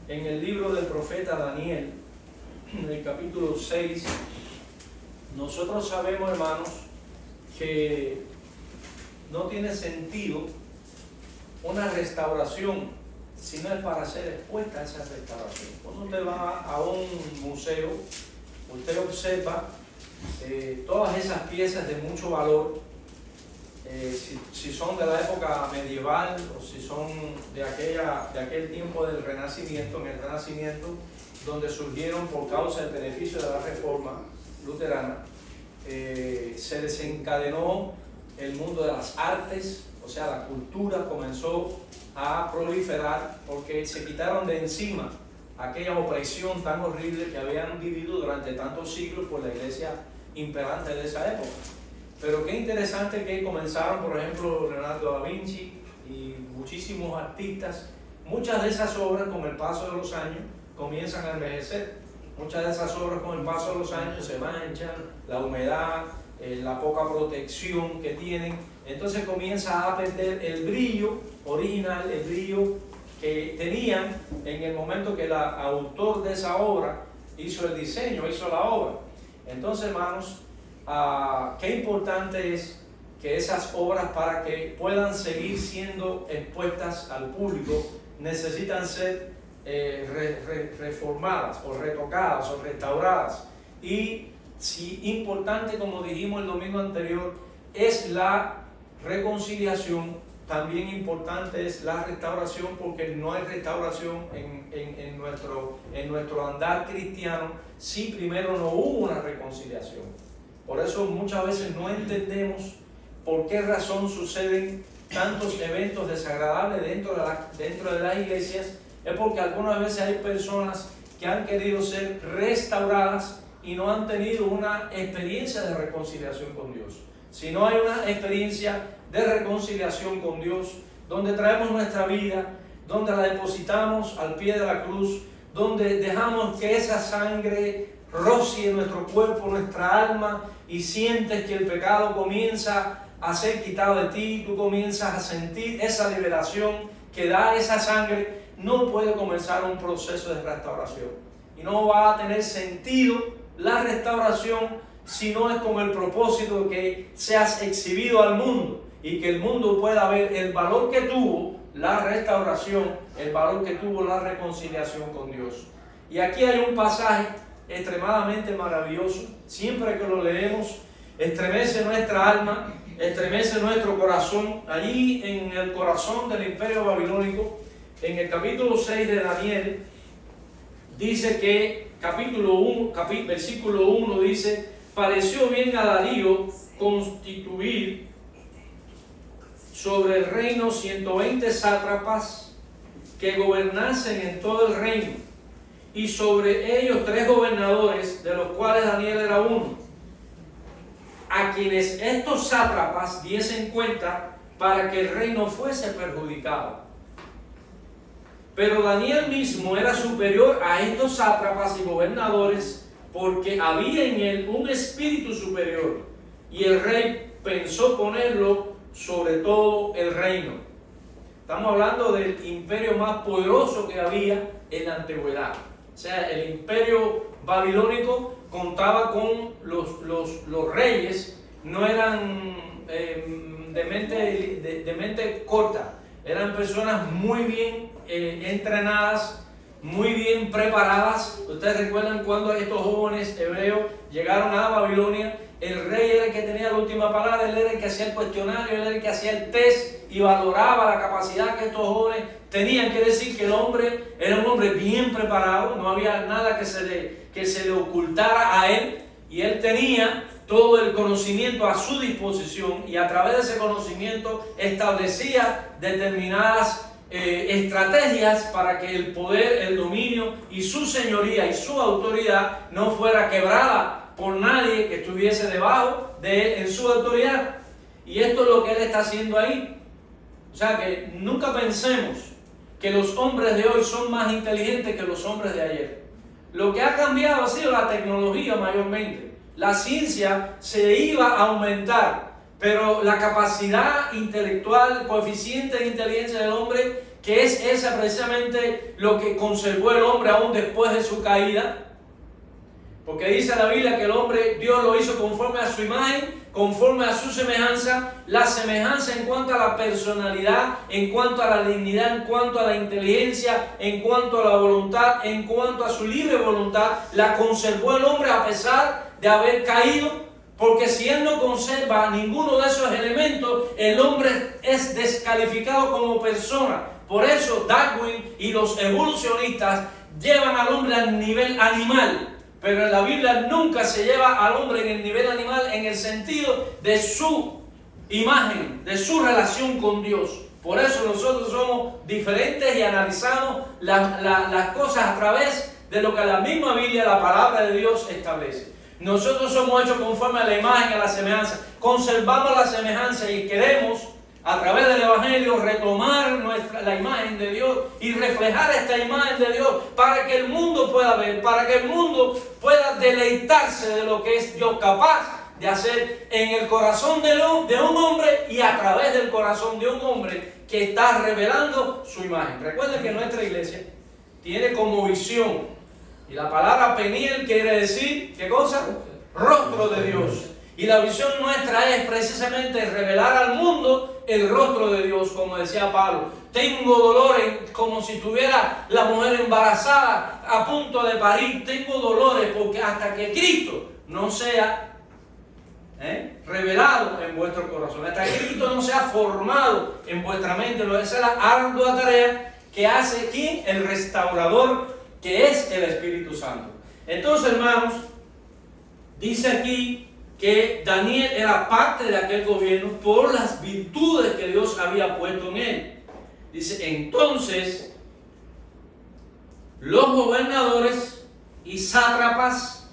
En el libro del profeta Daniel, en el capítulo 6, nosotros sabemos, hermanos, que no tiene sentido una restauración si no es para ser expuesta a esa restauración. Cuando usted va a un museo, usted observa todas esas piezas de mucho valor, si son de la época medieval o si son de aquel tiempo del Renacimiento, en el Renacimiento, donde surgieron por causa del beneficio de la Reforma luterana, se desencadenó el mundo de las artes, o sea, la cultura comenzó a proliferar porque se quitaron de encima aquella opresión tan horrible que habían vivido durante tantos siglos por la iglesia imperante de esa época. Pero qué interesante que comenzaron, por ejemplo, Leonardo da Vinci y muchísimos artistas. Muchas de esas obras, con el paso de los años, comienzan a envejecer. Muchas de esas obras, con el paso de los años, se manchan, la humedad, la poca protección que tienen. Entonces comienza a perder el brillo original, el brillo que tenían en el momento que el autor de esa obra hizo el diseño, hizo la obra. Entonces, hermanos, qué importante es que esas obras, para que puedan seguir siendo expuestas al público, necesitan ser reformadas o retocadas o restauradas. Y importante, como dijimos el domingo anterior, es la reconciliación. También importante es la restauración, porque no hay restauración en nuestro andar cristiano si primero no hubo una reconciliación. Por eso muchas veces no entendemos por qué razón suceden tantos eventos desagradables dentro de las iglesias. Es porque algunas veces hay personas que han querido ser restauradas y no han tenido una experiencia de reconciliación con Dios. Si no hay una experiencia de reconciliación con Dios, donde traemos nuestra vida, donde la depositamos al pie de la cruz, donde dejamos que esa sangre rocie nuestro cuerpo, nuestra alma, y sientes que el pecado comienza a ser quitado de ti, tú comienzas a sentir esa liberación que da esa sangre, no puede comenzar un proceso de restauración. Y no va a tener sentido la restauración si no es con el propósito de que seas exhibido al mundo y que el mundo pueda ver el valor que tuvo la restauración, el valor que tuvo la reconciliación con Dios. Y aquí hay un pasaje extremadamente maravilloso. Siempre que lo leemos, estremece nuestra alma, estremece nuestro corazón. Allí en el corazón del imperio babilónico, en el capítulo 6 de Daniel, dice que, versículo 1 dice: pareció bien a Darío constituir sobre el reino 120 sátrapas que gobernasen en todo el reino, y sobre ellos 3 gobernadores, de los cuales Daniel era uno, a quienes estos sátrapas diesen cuenta para que el reino fuese perjudicado. Pero Daniel mismo era superior a estos sátrapas y gobernadores, porque había en él un espíritu superior, y el rey pensó ponerlo sobre todo el reino. Estamos hablando del imperio más poderoso que había en la antigüedad. O sea, el imperio babilónico contaba con los reyes, no eran de mente corta, eran personas muy bien entrenadas, muy bien preparadas. Ustedes recuerdan cuando estos jóvenes hebreos llegaron a Babilonia, el rey era el que tenía la última palabra, él era el que hacía el cuestionario, él era el que hacía el test y valoraba la capacidad que estos jóvenes tenían. Quiere decir que el hombre era un hombre bien preparado, no había nada que se le ocultara a él, y él tenía todo el conocimiento a su disposición, y a través de ese conocimiento establecía determinadas estrategias para que el poder, el dominio y su señoría y su autoridad no fuera quebrada por nadie que estuviese debajo de él en su autoridad. Y esto es lo que él está haciendo ahí. O sea, que nunca pensemos que los hombres de hoy son más inteligentes que los hombres de ayer. Lo que ha cambiado ha sido la tecnología mayormente. La ciencia se iba a aumentar, pero la capacidad intelectual, el coeficiente de inteligencia del hombre que es esa precisamente lo que conservó el hombre aún después de su caída. Porque dice la Biblia que el hombre, Dios lo hizo conforme a su imagen, conforme a su semejanza. La semejanza en cuanto a la personalidad, en cuanto a la dignidad, en cuanto a la inteligencia, en cuanto a la voluntad, en cuanto a su libre voluntad, la conservó el hombre a pesar de haber caído. Porque si él no conserva ninguno de esos elementos, el hombre es descalificado como persona. Por eso Darwin y los evolucionistas llevan al hombre al nivel animal. Pero en la Biblia nunca se lleva al hombre en el nivel animal en el sentido de su imagen, de su relación con Dios. Por eso nosotros somos diferentes y analizamos las cosas a través de lo que la misma Biblia, la palabra de Dios, establece. Nosotros somos hechos conforme a la imagen, a la semejanza. Conservamos la semejanza y queremos, a través del Evangelio, retomar la imagen de Dios y reflejar esta imagen de Dios para que el mundo pueda ver, para que el mundo pueda deleitarse de lo que es Dios capaz de hacer en el corazón de un hombre y a través del corazón de un hombre que está revelando su imagen. Recuerden que nuestra iglesia tiene como visión, y la palabra peniel quiere decir, ¿qué cosa? Rostro de Dios. Y la visión nuestra es precisamente revelar al mundo el rostro de Dios, como decía Pablo. Tengo dolores como si tuviera la mujer embarazada a punto de parir. Tengo dolores porque hasta que Cristo no sea revelado en vuestro corazón, hasta que Cristo no sea formado en vuestra mente, esa es la ardua tarea que hace ¿quién? El restaurador, que es el Espíritu Santo. Entonces, hermanos, dice aquí que Daniel era parte de aquel gobierno por las virtudes que Dios había puesto en él. Dice, entonces, los gobernadores y sátrapas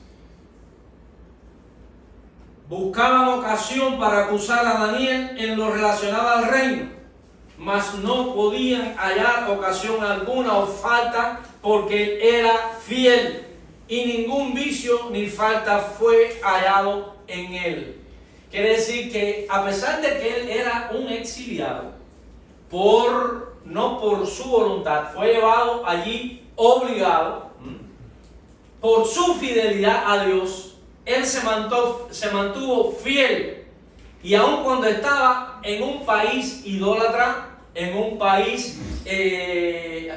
buscaban ocasión para acusar a Daniel en lo relacionado al reino, mas no podían hallar ocasión alguna o falta, porque él era fiel y ningún vicio ni falta fue hallado en él. Quiere decir que a pesar de que él era un exiliado, no por su voluntad, fue llevado allí obligado, por su fidelidad a Dios, él se mantuvo fiel. Y aun cuando estaba en un país idólatra, en un país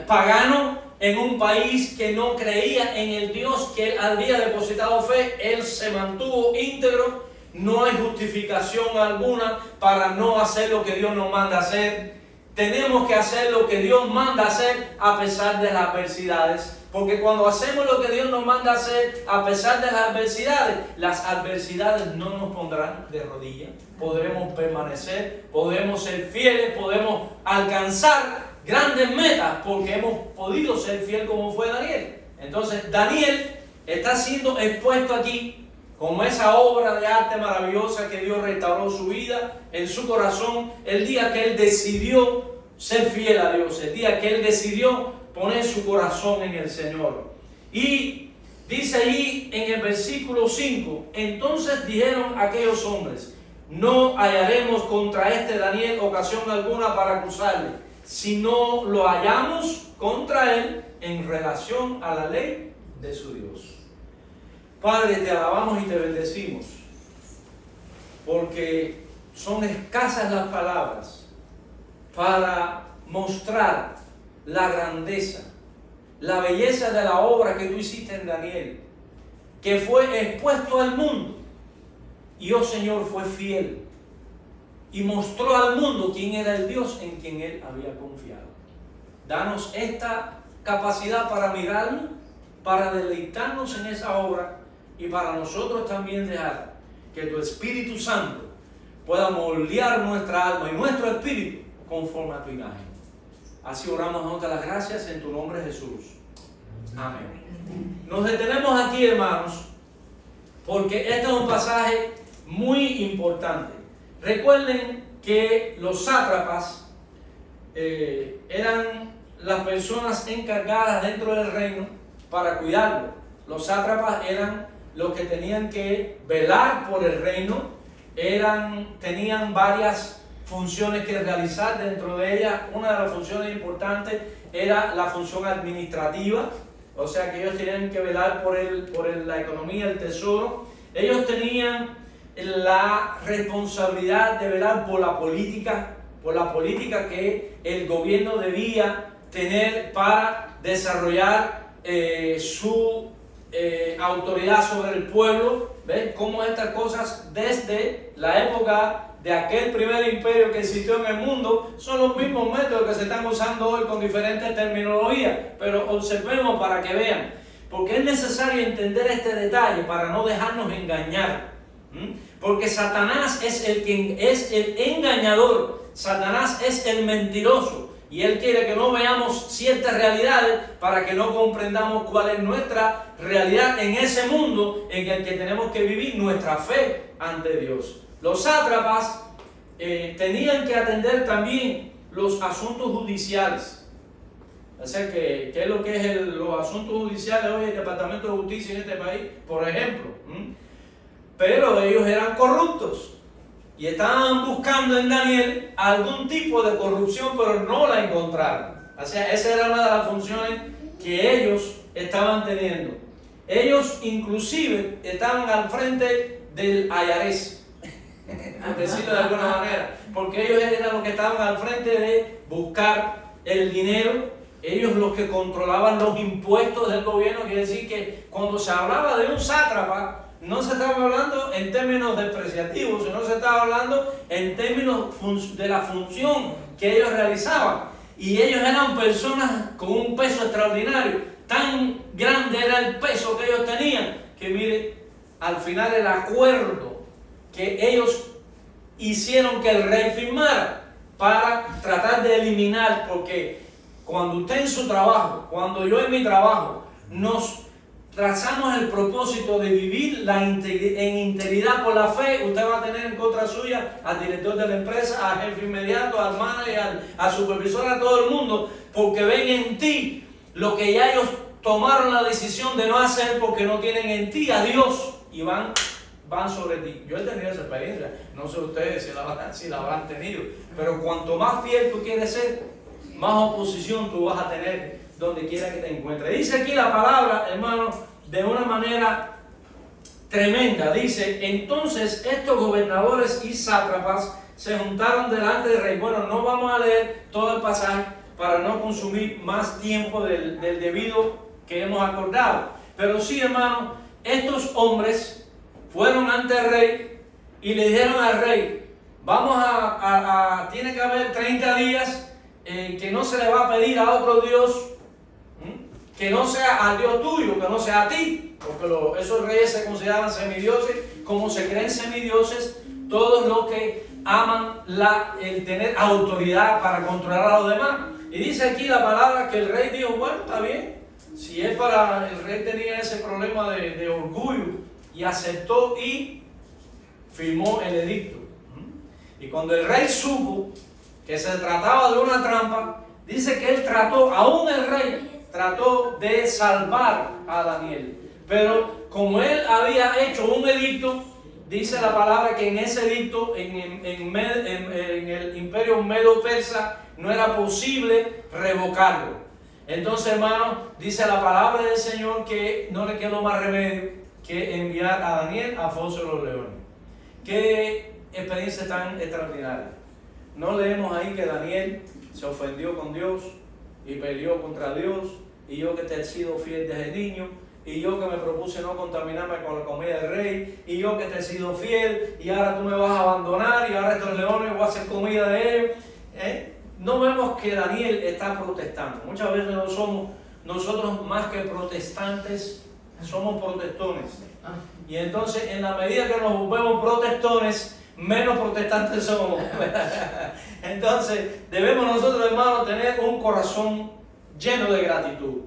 pagano, en un país que no creía en el Dios que él había depositado fe, él se mantuvo íntegro. No hay justificación alguna para no hacer lo que Dios nos manda hacer. Tenemos que hacer lo que Dios manda hacer a pesar de las adversidades. Porque cuando hacemos lo que Dios nos manda hacer a pesar de las adversidades no nos pondrán de rodillas. Podremos permanecer, podemos ser fieles, podemos alcanzar grandes metas porque hemos podido ser fieles como fue Daniel. Entonces Daniel está siendo expuesto aquí como esa obra de arte maravillosa que Dios restauró su vida, en su corazón, el día que él decidió ser fiel a Dios, el día que él decidió poner su corazón en el Señor. Y dice ahí en el versículo 5, entonces dijeron aquellos hombres, no hallaremos contra este Daniel ocasión alguna para acusarle, si no lo hallamos contra él en relación a la ley de su Dios. Padre, te alabamos y te bendecimos, porque son escasas las palabras para mostrar la grandeza, la belleza de la obra que tú hiciste en Daniel, que fue expuesto al mundo. Y oh Señor, fue fiel y mostró al mundo quién era el Dios en quien él había confiado. Danos esta capacidad para mirarlo, para deleitarnos en esa obra y para nosotros también dejar que tu Espíritu Santo pueda moldear nuestra alma y nuestro espíritu conforme a tu imagen. Así oramos, dándote las gracias en tu nombre, Jesús. Amén. Nos detenemos aquí, hermanos, porque este es un pasaje muy importante. Recuerden que los sátrapas eran las personas encargadas dentro del reino para cuidarlo. Los sátrapas eran los que tenían que velar por el reino, tenían varias funciones que realizar. Dentro de ellas, una de las funciones importantes era la función administrativa, o sea que ellos tenían que velar por la economía, el tesoro. Ellos tenían la responsabilidad de velar por la política que el gobierno debía tener para desarrollar su autoridad sobre el pueblo. ¿Ven cómo estas cosas desde la época de aquel primer imperio que existió en el mundo son los mismos métodos que se están usando hoy con diferentes terminologías? Pero observemos para que vean, porque es necesario entender este detalle para no dejarnos engañar. Porque Satanás es el engañador, Satanás es el mentiroso, y él quiere que no veamos ciertas realidades para que no comprendamos cuál es nuestra realidad en ese mundo en el que tenemos que vivir nuestra fe ante Dios. Los sátrapas tenían que atender también los asuntos judiciales. O sea, ¿qué es lo que es los asuntos judiciales hoy, el Departamento de Justicia en este país, por ejemplo? Pero ellos eran corruptos y estaban buscando en Daniel algún tipo de corrupción, pero no la encontraron. O sea, esa era una de las funciones que ellos estaban teniendo. Ellos inclusive estaban al frente del IRS, por decirlo de alguna manera, porque ellos eran los que estaban al frente de buscar el dinero. Ellos los que controlaban los impuestos del gobierno. Quiere decir que cuando se hablaba de un sátrapa, no se estaba hablando en términos despreciativos, sino se estaba hablando en términos de la función que ellos realizaban. Y ellos eran personas con un peso extraordinario. Tan grande era el peso que ellos tenían, que mire, al final el acuerdo que ellos hicieron que el rey firmara para tratar de eliminar, porque cuando usted en su trabajo, cuando yo en mi trabajo, nos trazamos el propósito de vivir en integridad por la fe, usted va a tener en contra suya al director de la empresa, al jefe inmediato, al manager, al supervisor, a todo el mundo, porque ven en ti lo que ya ellos tomaron la decisión de no hacer, porque no tienen en ti a Dios y van sobre ti. Yo he tenido esa experiencia, no sé ustedes si la habrán tenido, pero cuanto más fiel tú quieres ser, más oposición tú vas a tener donde quiera que te encuentres. Dice aquí la palabra, hermano, de una manera tremenda. Dice, entonces estos gobernadores y sátrapas se juntaron delante del rey. Bueno, no vamos a leer todo el pasaje para no consumir más tiempo del debido que hemos acordado. Pero sí, hermano, estos hombres fueron ante el rey y le dijeron al rey, tiene que haber 30 días que no se le va a pedir a otro Dios, que no sea al Dios tuyo, que no sea a ti, porque esos reyes se consideraban semidioses, como se creen semidioses todos los que aman el tener autoridad para controlar a los demás. Y dice aquí la palabra que el rey dijo, bueno, está bien, si es el rey tenía ese problema de orgullo, y aceptó y firmó el edicto. Y cuando el rey supo que se trataba de una trampa, dice que él aún el rey trató de salvar a Daniel. Pero como él había hecho un edicto, dice la palabra que en ese edicto, en el imperio medo-persa, no era posible revocarlo. Entonces, hermano, dice la palabra del Señor que no le quedó más remedio que enviar a Daniel a foso de los leones. Qué experiencia tan extraordinaria. No leemos ahí que Daniel se ofendió con Dios y peleó contra Dios, y yo que te he sido fiel desde niño, y yo que me propuse no contaminarme con la comida del rey, y yo que te he sido fiel, y ahora tú me vas a abandonar, y ahora estos leones voy a hacer comida de ellos. No vemos que Daniel está protestando. Muchas veces no somos nosotros más que protestantes, somos protestones. Y entonces, en la medida que nos volvemos protestones, menos protestantes somos. Entonces, debemos nosotros, hermanos, tener un corazón lleno de gratitud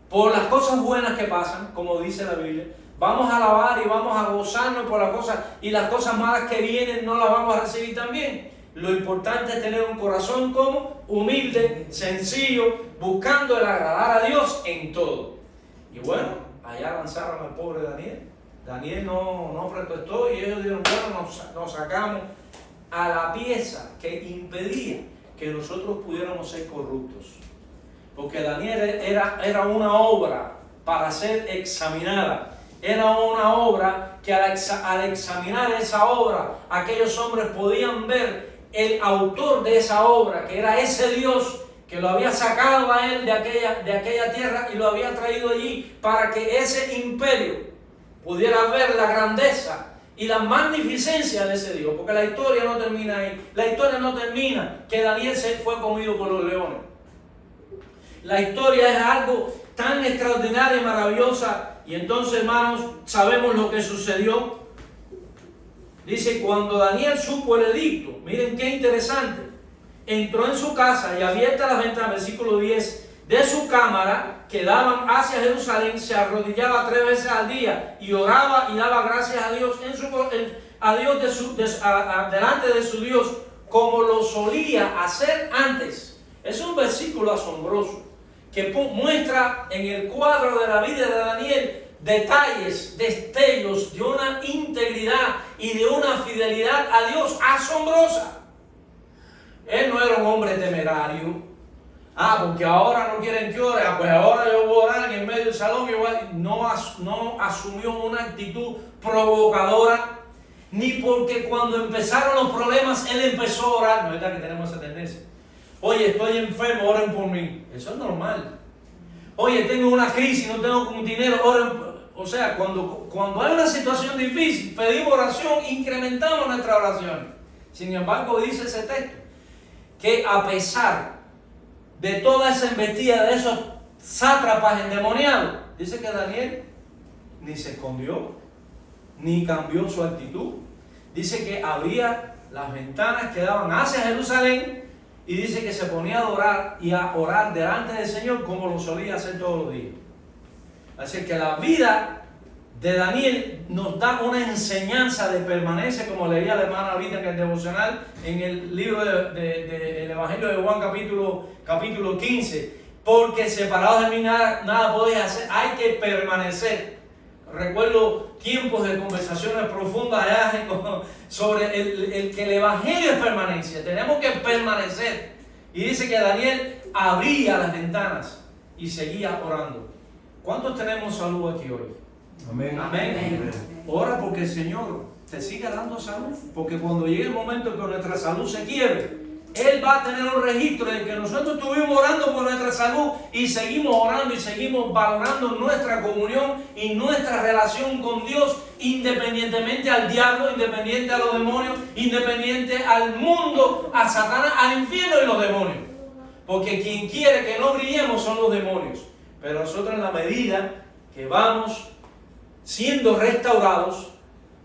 por las cosas buenas que pasan, como dice la Biblia. Vamos a alabar y vamos a gozarnos por las cosas, y las cosas malas que vienen no las vamos a recibir también. Lo importante es tener un corazón como humilde, sencillo, buscando el agradar a Dios en todo. Y bueno, allá lanzaron al pobre Daniel. Daniel no protestó, y ellos dijeron, bueno, nos sacamos a la pieza que impedía que nosotros pudiéramos ser corruptos. Porque Daniel era una obra para ser examinada. Era una obra que al examinar esa obra, aquellos hombres podían ver el autor de esa obra, que era ese Dios que lo había sacado a él de aquella tierra y lo había traído allí para que ese imperio pudiera ver la grandeza y la magnificencia de ese Dios. Porque la historia no termina ahí. La historia no termina que Daniel se fue comido por los leones. La historia es algo tan extraordinaria y maravillosa. Y entonces, hermanos, sabemos lo que sucedió. Dice, cuando Daniel supo el edicto, miren qué interesante, entró en su casa y abierta las ventanas, versículo 10, de su cámara que daban hacia Jerusalén, se arrodillaba 3 veces al día y oraba y daba gracias a Dios, delante de su Dios, como lo solía hacer antes. Es un versículo asombroso que muestra en el cuadro de la vida de Daniel detalles, destellos de una integridad y de una fidelidad a Dios asombrosa. Él no era un hombre temerario. Porque ahora no quieren que ore, pues ahora yo voy a orar en el medio del salón. No asumió una actitud provocadora, ni porque cuando empezaron los problemas él empezó a orar. No es verdad que tenemos esa tendencia. Oye, estoy enfermo, oren por mí. Eso es normal. Oye, tengo una crisis, no tengo dinero, oren por mí. O sea, cuando hay una situación difícil, pedimos oración, incrementamos nuestra oración. Sin embargo, dice ese texto, que a pesar de toda esa embestida de esos sátrapas endemoniados, dice que Daniel ni se escondió, ni cambió su actitud. Dice que abría las ventanas que daban hacia Jerusalén y dice que se ponía a adorar y a orar delante del Señor como lo solía hacer todos los días. Así que la vida de Daniel nos da una enseñanza de permanencia, como leía la hermana ahorita en el devocional, en el libro del Evangelio de Juan capítulo 15, porque separados de mí nada podéis hacer, hay que permanecer. Recuerdo tiempos de conversaciones profundas allá sobre el que el Evangelio es permanencia, tenemos que permanecer. Y dice que Daniel abría las ventanas y seguía orando. ¿Cuántos tenemos salud aquí hoy? Amén. Amén. Ora porque el Señor te siga dando salud. Porque cuando llegue el momento que nuestra salud se quiebre, Él va a tener un registro de que nosotros estuvimos orando por nuestra salud y seguimos orando y seguimos valorando nuestra comunión y nuestra relación con Dios, independientemente al diablo, independiente a los demonios, independiente al mundo, a Satanás, al infierno y los demonios. Porque quien quiere que no brillemos son los demonios. Pero nosotros, en la medida que vamos siendo restaurados,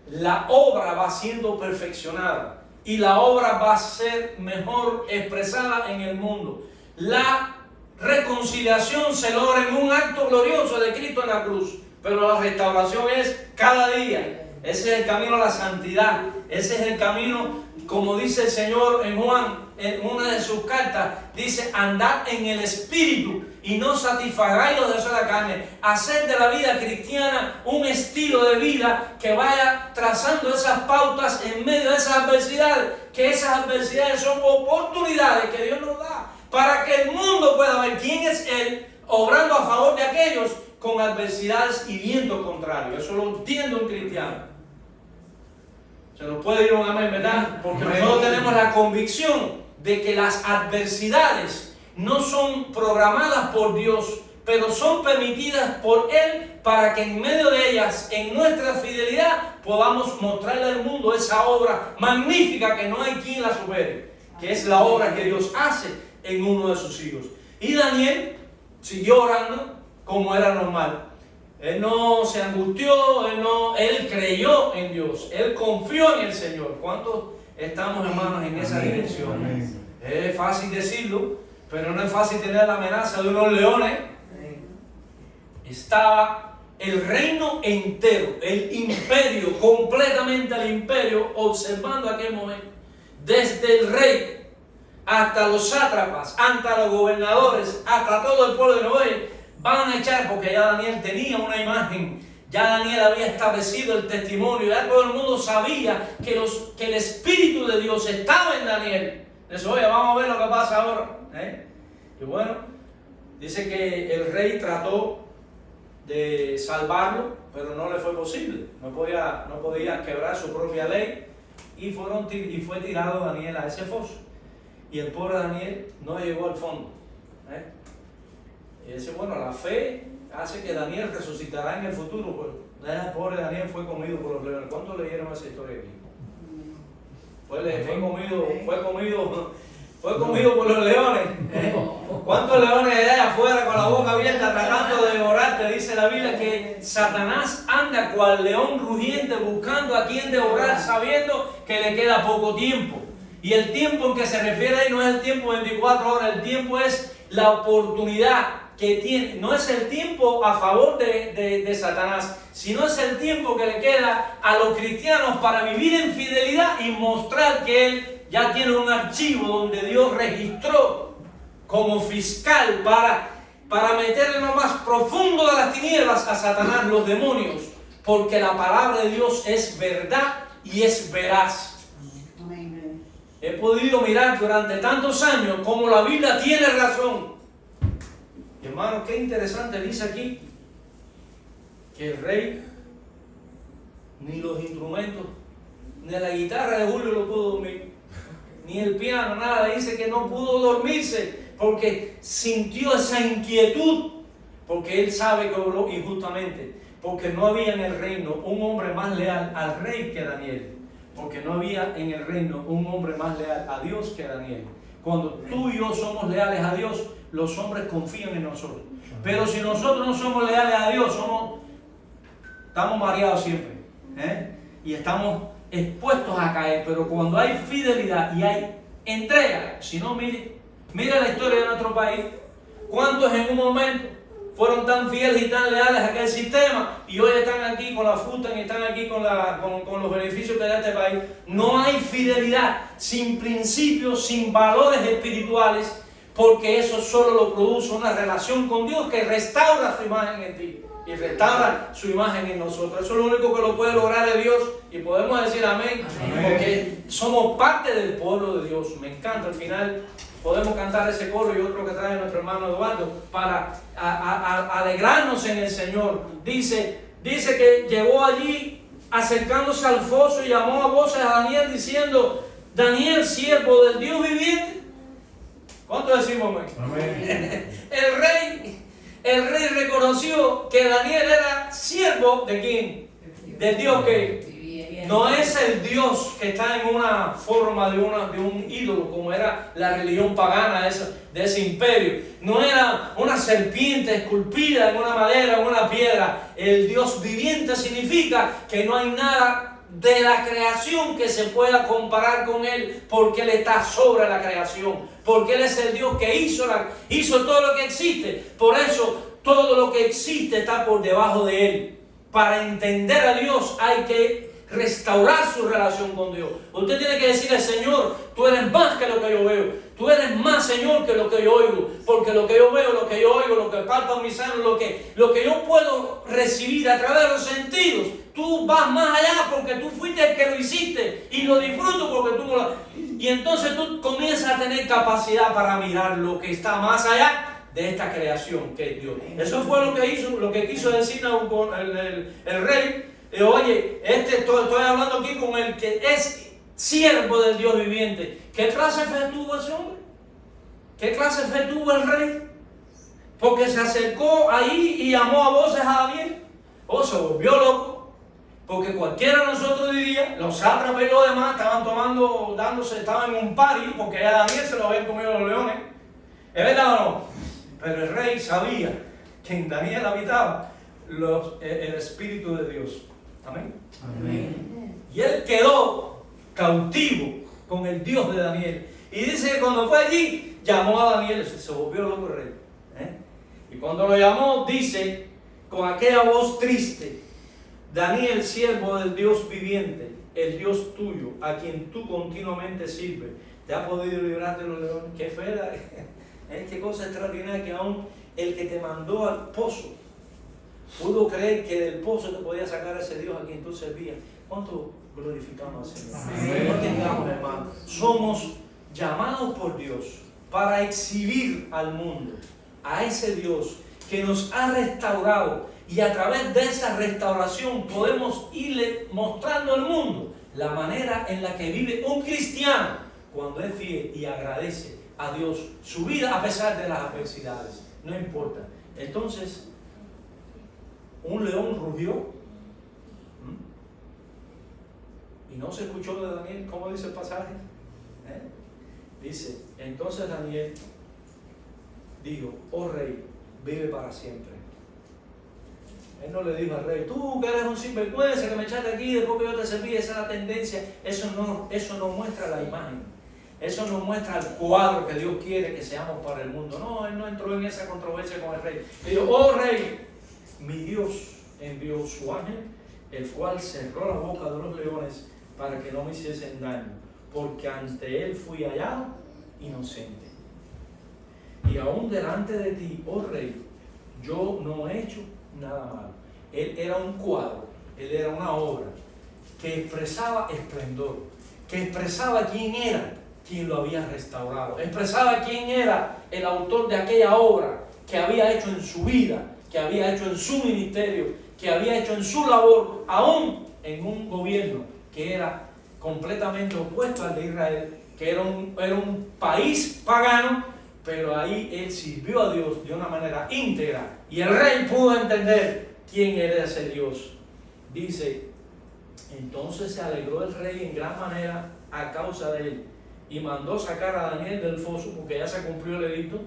la obra va siendo perfeccionada y la obra va a ser mejor expresada en el mundo. La reconciliación se logra en un acto glorioso de Cristo en la cruz, pero la restauración es cada día. Ese es el camino a la santidad. Ese es el camino, como dice el Señor en Juan, en una de sus cartas, dice: andad en el Espíritu y no satisfagáis los deseos de la carne. Hacer de la vida cristiana un estilo de vida que vaya trazando esas pautas en medio de esas adversidades, que esas adversidades son oportunidades que Dios nos da para que el mundo pueda ver quién es Él, obrando a favor de aquellos con adversidades y vientos contrarios. Eso lo entiende un cristiano. Se nos puede ir un amén, ¿verdad? Porque nosotros tenemos la convicción de que las adversidades no son programadas por Dios, pero son permitidas por Él para que en medio de ellas, en nuestra fidelidad, podamos mostrarle al mundo esa obra magnífica que no hay quien la supere, que es la obra que Dios hace en uno de sus hijos. Y Daniel siguió orando como era normal. Él no se angustió, él creyó en Dios, él confió en el Señor. ¿Cuántos estamos, hermanos, en esa dirección? Amén. Es fácil decirlo, pero no es fácil tener la amenaza de unos leones. Estaba el reino entero, el imperio, completamente el imperio, observando aquel momento. Desde el rey hasta los sátrapas, hasta los gobernadores, hasta todo el pueblo de Noé, van a echar, porque ya Daniel tenía una imagen, Ya Daniel había establecido el testimonio, ya todo el mundo sabía que el Espíritu de Dios estaba en Daniel. Dice, oye, vamos a ver lo que pasa ahora. Y bueno, dice que el rey trató de salvarlo, pero no le fue posible. No podía quebrar su propia ley y fue tirado Daniel a ese foso. Y el pobre Daniel no llegó al fondo. Y dice, bueno, la fe hace que Daniel resucitará en el futuro. Pues el pobre Daniel fue comido por los leones. ¿Cuántos leyeron esa historia aquí? Fue comido por los leones. ¿Cuántos leones hay allá afuera con la boca abierta tratando de devorarte? Dice la Biblia que Satanás anda cual león rugiente buscando a quien devorar, sabiendo que le queda poco tiempo. Y el tiempo en que se refiere ahí no es el tiempo 24 horas, el tiempo es la oportunidad que tiene. No es el tiempo a favor de Satanás, sino es el tiempo que le queda a los cristianos para vivir en fidelidad y mostrar que él ya tiene un archivo donde Dios registró como fiscal para meter en lo más profundo de las tinieblas a Satanás, los demonios, porque la palabra de Dios es verdad y es veraz. He podido mirar durante tantos años cómo la Biblia tiene razón. Y hermano, qué interesante dice aquí que el rey ni los instrumentos, ni la guitarra de Julio lo pudo dormir, ni el piano, nada. Dice que no pudo dormirse porque sintió esa inquietud, porque él sabe que obró injustamente, porque no había en el reino un hombre más leal al rey que Daniel, porque no había en el reino un hombre más leal a Dios que Daniel. Cuando tú y yo somos leales a Dios, los hombres confían en nosotros. Pero si nosotros no somos leales a Dios, estamos mareados siempre, y estamos expuestos a caer. Pero cuando hay fidelidad y hay entrega, si no, mira la historia de nuestro país. ¿Cuántos en un momento fueron tan fieles y tan leales a aquel sistema y hoy están aquí con la fruta y están aquí con los beneficios que da este país? No hay fidelidad sin principios, sin valores espirituales, porque eso solo lo produce una relación con Dios que restaura su imagen en ti y restaura su imagen en nosotros. Eso es lo único que lo puede lograr de Dios, y podemos decir amén, porque somos parte del pueblo de Dios. Me encanta. Al final podemos cantar ese coro y otro que trae nuestro hermano Eduardo para alegrarnos en el Señor. Dice que llegó allí acercándose al foso y llamó a voces a Daniel diciendo: Daniel, siervo del Dios viviente. ¿Cuánto decimos amén? El rey reconoció que Daniel era siervo de ¿quién? Del Dios que no es el Dios que está en una forma de un ídolo, como era la religión pagana de ese imperio. No era una serpiente esculpida en una madera, en una piedra. El Dios viviente significa que no hay nada de la creación que se pueda comparar con Él, porque Él está sobre la creación, porque Él es el Dios que hizo todo lo que existe. Por eso todo lo que existe está por debajo de Él. Para entender a Dios hay que restaurar su relación con Dios. Usted tiene que decirle: Señor, tú eres más que lo que yo veo, tú eres más, Señor, que lo que yo oigo, porque lo que yo veo, lo que yo oigo, lo que palpa mis manos, lo que yo puedo recibir a través de los sentidos, tú vas más allá porque tú fuiste el que lo hiciste, y lo disfruto porque tú no lo... Y entonces tú comienzas a tener capacidad para mirar lo que está más allá de esta creación que es Dios. Eso fue lo que quiso decir el rey. Oye, estoy hablando aquí con el que es siervo del Dios viviente. ¿Qué clase de fe tuvo ese hombre? ¿Qué clase de fe tuvo el rey? Porque se acercó ahí y llamó a voces a Daniel. Se volvió loco. Porque cualquiera de nosotros diría, los sátrapas y los demás estaban en un party, porque a Daniel se lo habían comido los leones. ¿Es verdad o no? Pero el rey sabía que en Daniel habitaba el Espíritu de Dios. Amén. Amén. Y él quedó cautivo con el Dios de Daniel. Y dice que cuando fue allí, llamó a Daniel. Se volvió loco el rey. Y cuando lo llamó, dice, con aquella voz triste: Daniel, siervo del Dios viviente, el Dios tuyo, a quien tú continuamente sirves, ¿te ha podido librar de los leones? ¡Qué fe! Qué cosa extraordinaria, que aún el que te mandó al pozo pudo creer que del pozo te podía sacar a ese Dios a quien tú servías. ¿Cuánto glorificamos al Señor? No tengamos, hermano. Somos llamados por Dios para exhibir al mundo a ese Dios que nos ha restaurado, y a través de esa restauración podemos irle mostrando al mundo la manera en la que vive un cristiano cuando es fiel y agradece a Dios su vida a pesar de las adversidades. No importa. Entonces, un león rugió y no se escuchó de Daniel. ¿Cómo dice el pasaje? Dice, entonces Daniel dijo: oh rey, vive para siempre. Él no le dijo al rey: tú que eres un sinvergüenza, que me echaste aquí después que yo te serví. Esa es la tendencia. Eso no muestra la imagen. Eso no muestra el cuadro que Dios quiere que seamos para el mundo. No, él no entró en esa controversia con el rey. Le dijo: oh rey, mi Dios envió su ángel, el cual cerró la boca de los leones para que no me hiciesen daño, porque ante él fui hallado inocente. Y aún delante de ti, oh rey, yo no he hecho nada malo. Él era un cuadro, él era una obra que expresaba esplendor, que expresaba quién era quien lo había restaurado, expresaba quién era el autor de aquella obra que había hecho en su vida, que había hecho en su ministerio, que había hecho en su labor, aún en un gobierno que era completamente opuesto al de Israel, que era un país pagano, pero ahí él sirvió a Dios de una manera íntegra, y el rey pudo entender quién era ese Dios. Dice: entonces se alegró el rey en gran manera a causa de él, y mandó sacar a Daniel del foso, porque ya se cumplió el edicto.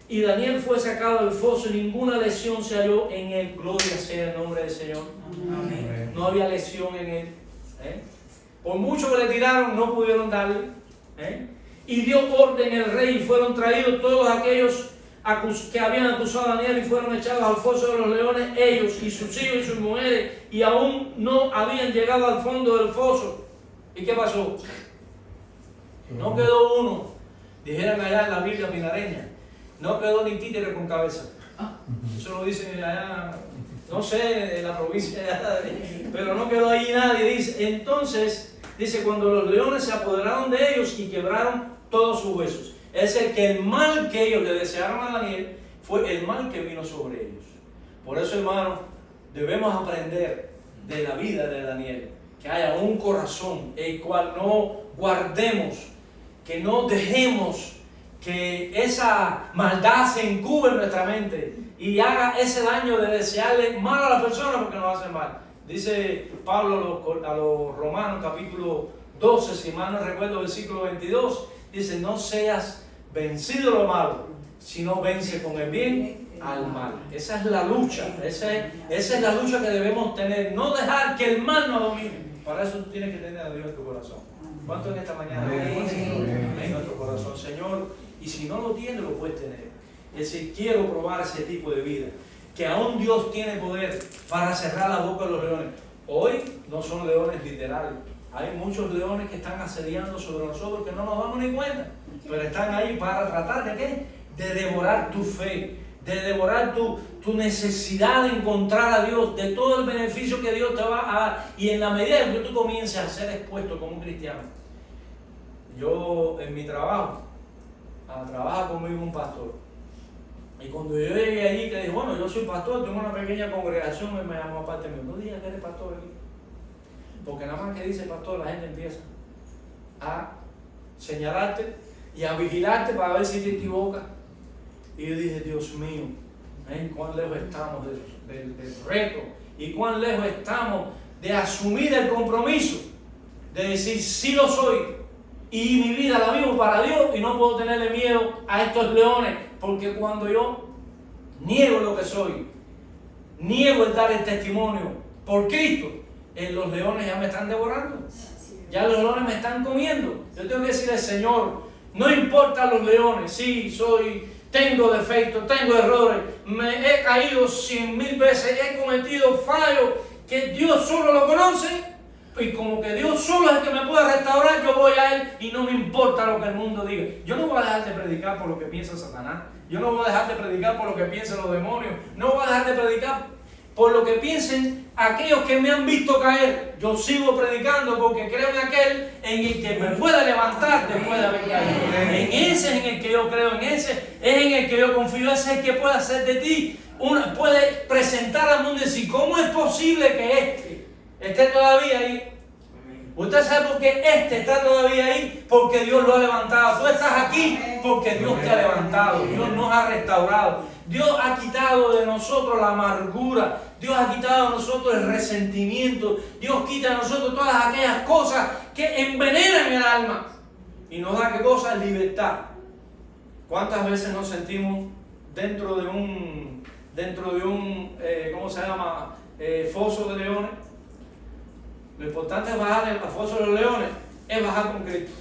Y Daniel fue sacado del foso, y ninguna lesión se halló en él. Gloria sea el nombre del Señor. Amén. No había lesión en él. Por mucho que le tiraron, no pudieron darle. Y dio orden el rey, y fueron traídos todos aquellos que habían acusado a Daniel, y fueron echados al foso de los leones, ellos y sus hijos y sus mujeres, y aún no habían llegado al fondo del foso. ¿Y qué pasó? No quedó uno, dijeran allá en la Biblia pinareña, no quedó ni títere con cabeza. Eso lo dicen allá, no sé, en la provincia, pero no quedó ahí nadie. Dice, entonces, dice, cuando los leones se apoderaron de ellos y quebraron todos sus huesos. Es decir, que el mal que ellos le desearon a Daniel fue el mal que vino sobre ellos. Por eso, hermanos, debemos aprender de la vida de Daniel, que haya un corazón el cual no guardemos, que no dejemos que esa maldad se encubre en nuestra mente y haga ese daño de desearle mal a las personas porque nos hacen mal. Dice Pablo a los Romanos capítulo 12, si mal no recuerdo, versículo 22, dice: no seas vencido lo malo, sino vence con el bien al mal. Esa es la lucha, esa es la lucha que debemos tener, no dejar que el mal nos domine. Para eso tú tienes que tener a Dios en tu corazón. ¿Cuánto en esta mañana? En nuestro corazón, Señor. Y si no lo tienes, lo puedes tener. Es decir, quiero probar ese tipo de vida, que aún Dios tiene poder para cerrar la boca de los leones. Hoy no son leones literales. Hay muchos leones que están asediando sobre nosotros que no nos damos ni cuenta, pero están ahí para tratar de ¿qué? De devorar tu fe, de devorar tu necesidad de encontrar a Dios, de todo el beneficio que Dios te va a dar. Y en la medida en que tú comiences a ser expuesto como un cristiano. Yo en mi trabajo, trabaja conmigo un pastor. Y cuando yo llegué allí, que dije, bueno, yo soy pastor, tengo una pequeña congregación, y me llamó aparte mío. No digas que eres pastor aquí. Porque nada más que dice pastor, la gente empieza a señalarte y a vigilarte para ver si te equivocas. Y yo dije, Dios mío, cuán lejos estamos del reto, y cuán lejos estamos de asumir el compromiso de decir, sí lo soy, y mi vida la vivo para Dios, y no puedo tenerle miedo a estos leones, porque cuando yo niego lo que soy, niego el dar el testimonio por Cristo, los leones ya me están devorando, ya los leones me están comiendo. Yo tengo que decirle al Señor, no importa los leones, sí, tengo defectos, tengo errores, me he caído 100,000 veces, he cometido fallos que Dios solo lo conoce, y como que Dios solo es el que me puede restaurar, yo voy a Él y no me importa lo que el mundo diga. Yo no voy a dejar de predicar por lo que piensa Satanás, Yo no voy a dejar de predicar por lo que piensen los demonios. No voy a dejar de predicar por lo que piensen aquellos que me han visto caer. Yo sigo predicando porque creo en aquel en el que me pueda levantar después de haber caído. En ese es en el que yo creo, en ese es en el que yo confío. Ese es el que puede hacer de ti, puede presentar al mundo y decir, ¿cómo es posible que esté todavía ahí? Usted sabe por qué está todavía ahí, porque Dios lo ha levantado. Tú estás aquí porque Dios te ha levantado. Dios nos ha restaurado. Dios ha quitado de nosotros la amargura. Dios ha quitado de nosotros el resentimiento. Dios quita de nosotros todas aquellas cosas que envenenan el alma. Y nos da, ¿qué cosa? Libertad. ¿Cuántas veces nos sentimos dentro de un ¿cómo se llama? Foso de leones? Lo importante es bajar al foso de los leones, es bajar con Cristo.